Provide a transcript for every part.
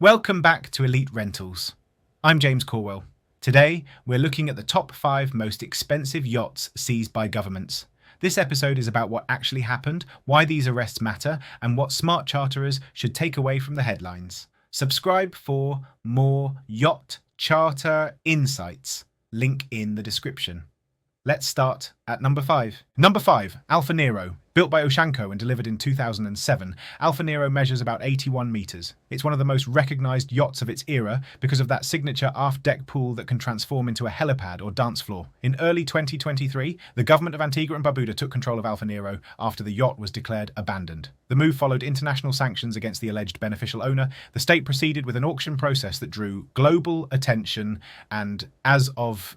Welcome back to Elite Rentals. I'm James Corwell. Today, we're looking at the top 5 most expensive yachts seized by governments. This episode is about what actually happened, why these arrests matter, and what smart charterers should take away from the headlines. Subscribe for more yacht charter insights. Link in the description. Let's start at number 5. Number 5, Alfa Nero. Built by Oceanco and delivered in 2007, Alfa Nero measures about 81 metres. It's one of the most recognised yachts of its era because of that signature aft-deck pool that can transform into a helipad or dance floor. In early 2023, the government of Antigua and Barbuda took control of Alfa Nero after the yacht was declared abandoned. The move followed international sanctions against the alleged beneficial owner. The state proceeded with an auction process that drew global attention, and as of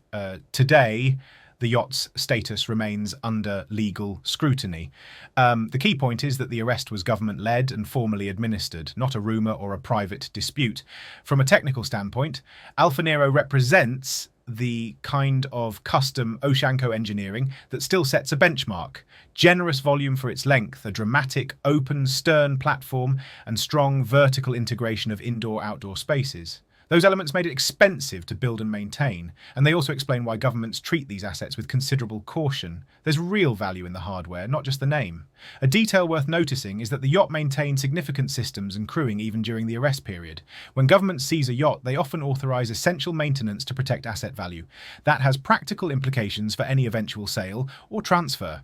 today, the yacht's status remains under legal scrutiny. The key point is that the arrest was government-led and formally administered, not a rumour or a private dispute. From a technical standpoint, Alfa Nero represents the kind of custom Oceanco engineering that still sets a benchmark. Generous volume for its length, a dramatic open stern platform, and strong vertical integration of indoor-outdoor spaces. Those elements made it expensive to build and maintain, and they also explain why governments treat these assets with considerable caution. There's real value in the hardware, not just the name. A detail worth noticing is that the yacht maintained significant systems and crewing even during the arrest period. When governments seize a yacht, they often authorise essential maintenance to protect asset value. That has practical implications for any eventual sale or transfer.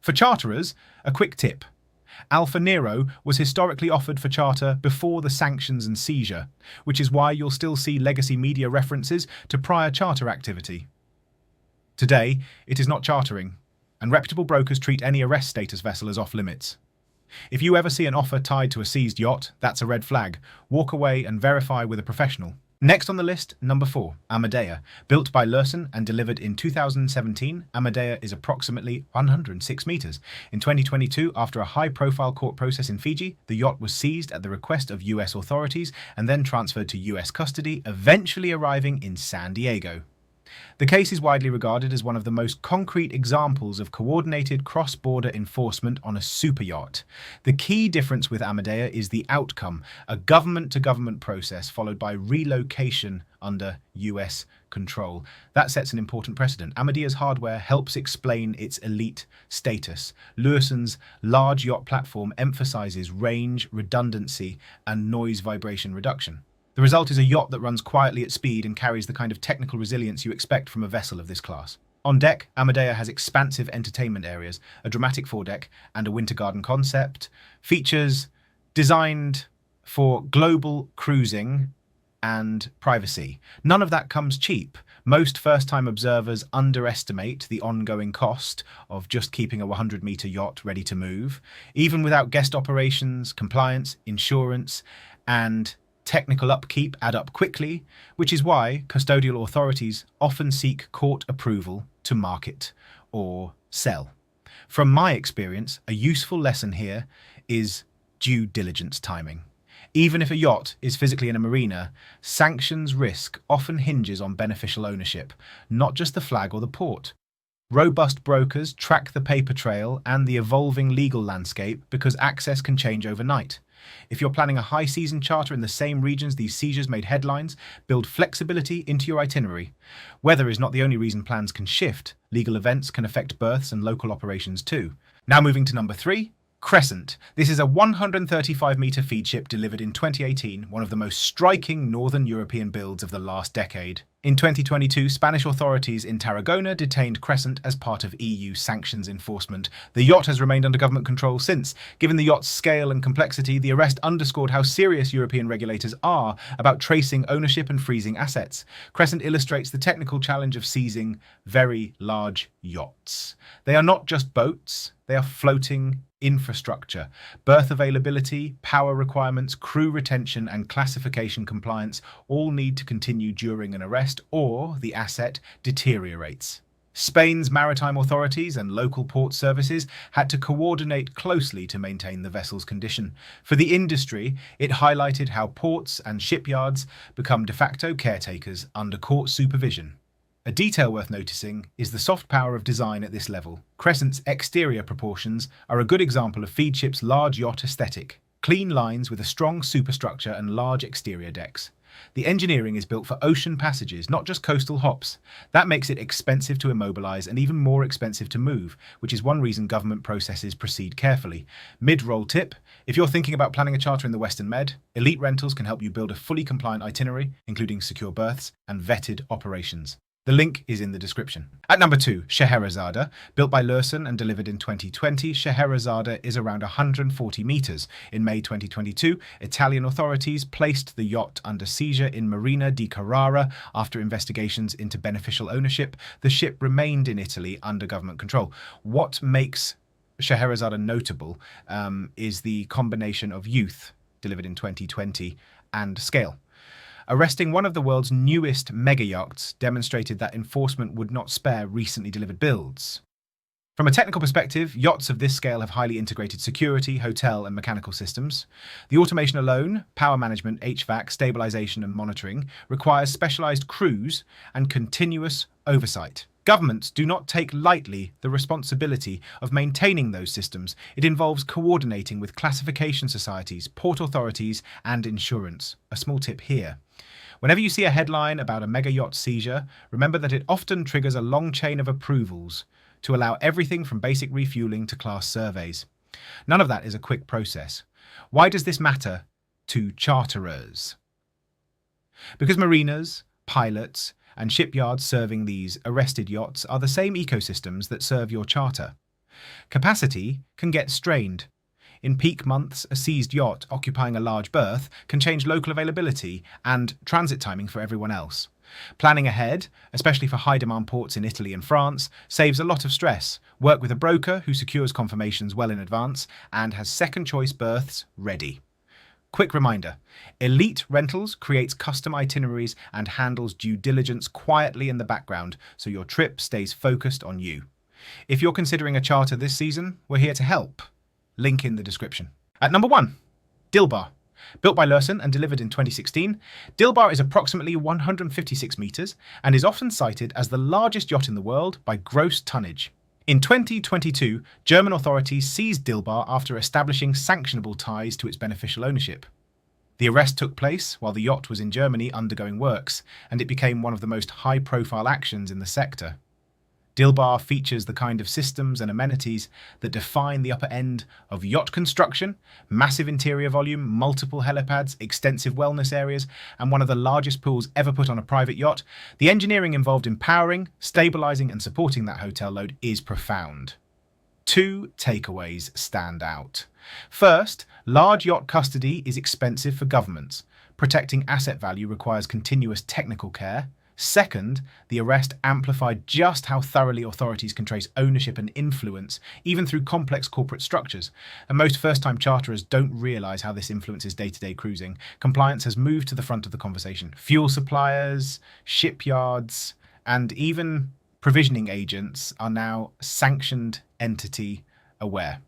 For charterers, a quick tip. Alfa Nero was historically offered for charter before the sanctions and seizure, which is why you'll still see legacy media references to prior charter activity. Today, it is not chartering, and reputable brokers treat any arrest status vessel as off-limits. If you ever see an offer tied to a seized yacht, that's a red flag. Walk away and verify with a professional. Next on the list, number 4, Amadea. Built by Lursen and delivered in 2017, Amadea is approximately 106 metres. In 2022, after a high-profile court process in Fiji, the yacht was seized at the request of US authorities and then transferred to US custody, eventually arriving in San Diego. The case is widely regarded as one of the most concrete examples of coordinated cross-border enforcement on a superyacht. The key difference with Amadea is the outcome, a government-to-government process followed by relocation under US control. That sets an important precedent. Amadea's hardware helps explain its elite status. Lursen's large yacht platform emphasizes range, redundancy, and noise vibration reduction. The result is a yacht that runs quietly at speed and carries the kind of technical resilience you expect from a vessel of this class. On deck, Amadea has expansive entertainment areas, a dramatic foredeck, and a winter garden concept. Features designed for global cruising and privacy. None of that comes cheap. Most first-time observers underestimate the ongoing cost of just keeping a 100-metre yacht ready to move. Even without guest operations, compliance, insurance, and technical upkeep add up quickly, which is why custodial authorities often seek court approval to market or sell. From my experience, a useful lesson here is due diligence timing. Even if a yacht is physically in a marina, sanctions risk often hinges on beneficial ownership, not just the flag or the port. Robust brokers track the paper trail and the evolving legal landscape because access can change overnight. If you're planning a high-season charter in the same regions these seizures made headlines, build flexibility into your itinerary. Weather is not the only reason plans can shift. Legal events can affect berths and local operations too. Now moving to number 3, Crescent. This is a 135-metre feed ship delivered in 2018, one of the most striking Northern European builds of the last decade. In 2022, Spanish authorities in Tarragona detained Crescent as part of EU sanctions enforcement. The yacht has remained under government control since. Given the yacht's scale and complexity, the arrest underscored how serious European regulators are about tracing ownership and freezing assets. Crescent illustrates the technical challenge of seizing very large yachts. They are not just boats, they are floating infrastructure. Berth availability, power requirements, crew retention, and classification compliance all need to continue during an arrest or the asset deteriorates. Spain's maritime authorities and local port services had to coordinate closely to maintain the vessel's condition. For the industry, it highlighted how ports and shipyards become de facto caretakers under court supervision. A detail worth noticing is the soft power of design at this level. Crescent's exterior proportions are a good example of feed ship's large yacht aesthetic. clean lines with a strong superstructure and large exterior decks. The engineering is built for ocean passages, not just coastal hops. That makes it expensive to immobilise and even more expensive to move, which is one reason government processes proceed carefully. Mid-roll tip: if you're thinking about planning a charter in the Western Med, Elite Rentals can help you build a fully compliant itinerary, including secure berths and vetted operations. The link is in the description. At number 2, Scheherazade. Built by Lursen and delivered in 2020, Scheherazade is around 140 metres. In May 2022, Italian authorities placed the yacht under seizure in Marina di Carrara after investigations into beneficial ownership. The ship remained in Italy under government control. What makes Scheherazade notable is the combination of youth, delivered in 2020, and scale. Arresting one of the world's newest mega yachts demonstrated that enforcement would not spare recently delivered builds. From a technical perspective, yachts of this scale have highly integrated security, hotel and mechanical systems. The automation alone, power management, HVAC, stabilisation and monitoring, requires specialised crews and continuous oversight. Governments do not take lightly the responsibility of maintaining those systems. It involves coordinating with classification societies, port authorities and insurance. A small tip here: whenever you see a headline about a mega yacht seizure, remember that it often triggers a long chain of approvals to allow everything from basic refuelling to class surveys. None of that is a quick process. Why does this matter to charterers? Because marinas, pilots, and shipyards serving these arrested yachts are the same ecosystems that serve your charter. Capacity can get strained. In peak months, a seized yacht occupying a large berth can change local availability and transit timing for everyone else. Planning ahead, especially for high-demand ports in Italy and France, saves a lot of stress. Work with a broker who secures confirmations well in advance and has second-choice berths ready. Quick reminder: Elite Rentals creates custom itineraries and handles due diligence quietly in the background, so your trip stays focused on you. If you're considering a charter this season, we're here to help. Link in the description. At number 1, Dilbar. Built by Lursen and delivered in 2016, Dilbar is approximately 156 metres and is often cited as the largest yacht in the world by gross tonnage. In 2022, German authorities seized Dilbar after establishing sanctionable ties to its beneficial ownership. The arrest took place while the yacht was in Germany undergoing works, and it became one of the most high-profile actions in the sector. Dilbar features the kind of systems and amenities that define the upper end of yacht construction: massive interior volume, multiple helipads, extensive wellness areas, and one of the largest pools ever put on a private yacht. The engineering involved in powering, stabilising and supporting that hotel load is profound. 2 takeaways stand out. First, large yacht custody is expensive for governments. Protecting asset value requires continuous technical care. Second, the arrest amplified just how thoroughly authorities can trace ownership and influence, even through complex corporate structures. And most first-time charterers don't realise how this influences day-to-day cruising. Compliance has moved to the front of the conversation. Fuel suppliers, shipyards, and even provisioning agents are now sanctioned entity aware.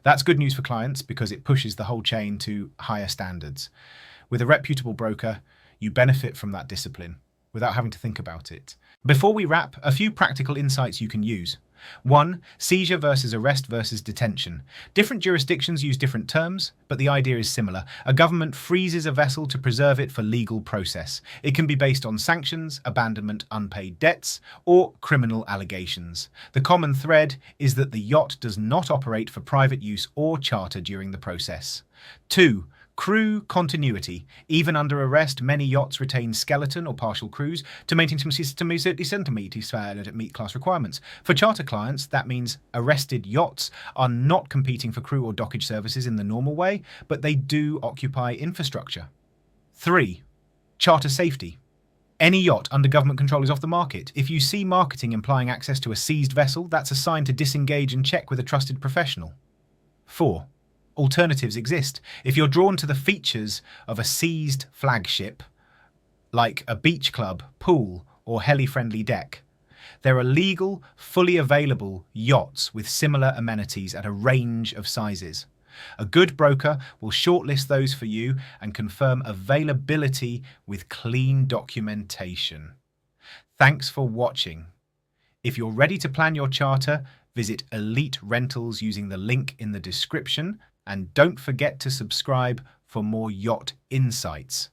That's good news for clients because it pushes the whole chain to higher standards. With a reputable broker, you benefit from that discipline without having to think about it. Before we wrap, a few practical insights you can use. 1. Seizure versus arrest versus detention. Different jurisdictions use different terms, but the idea is similar. A government freezes a vessel to preserve it for legal process. It can be based on sanctions, abandonment, unpaid debts, or criminal allegations. The common thread is that the yacht does not operate for private use or charter during the process. 2. Crew continuity. Even under arrest, many yachts retain skeleton or partial crews to maintain some to meet class requirements. For charter clients, that means arrested yachts are not competing for crew or dockage services in the normal way, but they do occupy infrastructure. 3. Charter safety. Any yacht under government control is off the market. If you see marketing implying access to a seized vessel, that's a sign to disengage and check with a trusted professional. 4. Alternatives exist. If you're drawn to the features of a seized flagship, like a beach club, pool, or heli-friendly deck, there are legal, fully available yachts with similar amenities at a range of sizes. A good broker will shortlist those for you and confirm availability with clean documentation. Thanks for watching. If you're ready to plan your charter, visit Elite Rentals using the link in the description. and don't forget to subscribe for more yacht insights.